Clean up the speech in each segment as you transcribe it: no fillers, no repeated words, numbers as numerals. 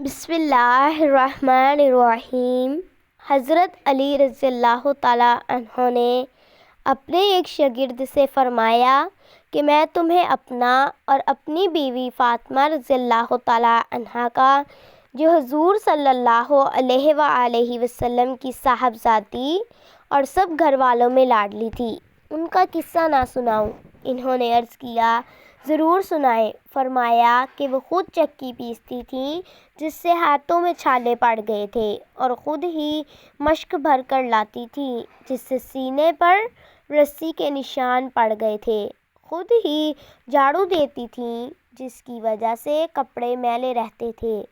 بسم اللہ الرحمن الرحیم۔ حضرت علی رضی اللہ تعالیٰ عنہ نے اپنے ایک شاگرد سے فرمایا کہ میں تمہیں اپنا اور اپنی بیوی فاطمہ رضی اللہ تعالیٰ عنہ کا، جو حضور صلی اللہ علیہ وآلہ وسلم کی صاحبزادی اور سب گھر والوں میں لاڈلی تھی، ان کا قصہ نہ سناؤں؟ انہوں نے عرض کیا، ضرور سنائیں۔ فرمایا کہ وہ خود چکی پیستی تھیں جس سے ہاتھوں میں چھالے پڑ گئے تھے، اور خود ہی مشک بھر کر لاتی تھیں جس سے سینے پر رسی کے نشان پڑ گئے تھے، خود ہی جھاڑو دیتی تھیں جس کی وجہ سے کپڑے میلے رہتے تھے۔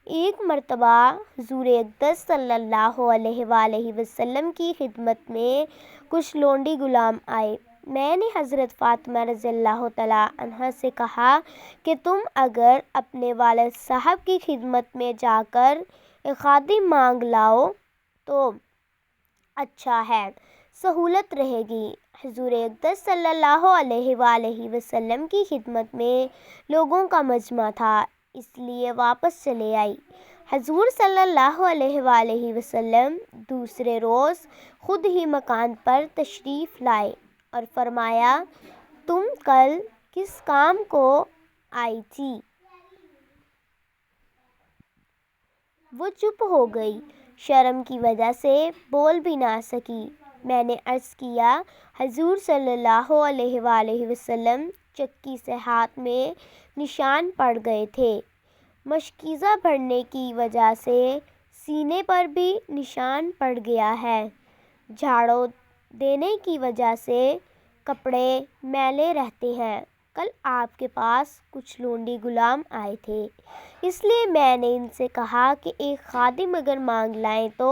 ایک مرتبہ حضور اقدس صلی اللہ علیہ وآلہ وسلم کی خدمت میں کچھ لونڈی غلام آئے۔ میں نے حضرت فاطمہ رضی اللہ تعالیٰ عنہ سے کہا کہ تم اگر اپنے والد صاحب کی خدمت میں جا کر ایک خادم مانگ لاؤ تو اچھا ہے، سہولت رہے گی۔ حضور اقدس صلی اللہ علیہ وآلہ وسلم کی خدمت میں لوگوں کا مجمع تھا، اس لیے واپس چلے آئی۔ حضور صلی اللہ علیہ وآلہ وسلم دوسرے روز خود ہی مکان پر تشریف لائے اور فرمایا، تم کل کس کام کو آئی تھی؟ وہ چپ ہو گئی، شرم کی وجہ سے بول بھی نہ سکی۔ میں نے عرض کیا، حضور صلی اللہ علیہ وآلہ وسلم چکی سے ہاتھ میں نشان پڑ گئے تھے، مشکیزہ بھرنے کی وجہ سے سینے پر بھی نشان پڑ گیا ہے، جھاڑو دینے کی وجہ سے کپڑے میلے رہتے ہیں۔ کل آپ کے پاس کچھ لونڈی غلام آئے تھے، اس لیے میں نے ان سے کہا کہ ایک خادم اگر مانگ لائیں تو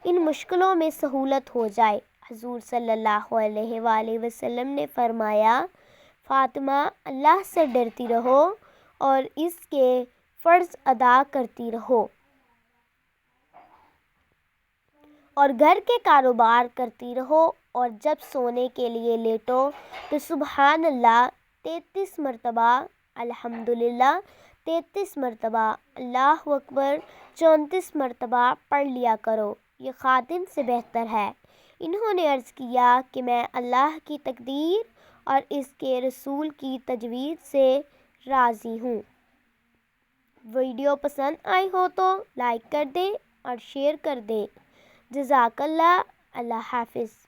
ان مشکلوں میں سہولت ہو جائے۔ حضور صلی اللہ علیہ وآلہ وسلم نے فرمایا، فاطمہ، اللہ سے ڈرتی رہو اور اس کے فرض ادا کرتی رہو، اور گھر کے کاروبار کرتی رہو، اور جب سونے کے لیے لیٹو تو سبحان اللہ 33 مرتبہ، الحمدللہ 33 مرتبہ، اللہ اکبر 34 مرتبہ پڑھ لیا کرو، یہ خادم سے بہتر ہے۔ انہوں نے عرض کیا کہ میں اللہ کی تقدیر اور اس کے رسول کی تجوید سے راضی ہوں۔ ویڈیو پسند آئی ہو تو لائک کر دیں اور شیئر کر دیں۔ جزاک اللہ۔ اللہ حافظ۔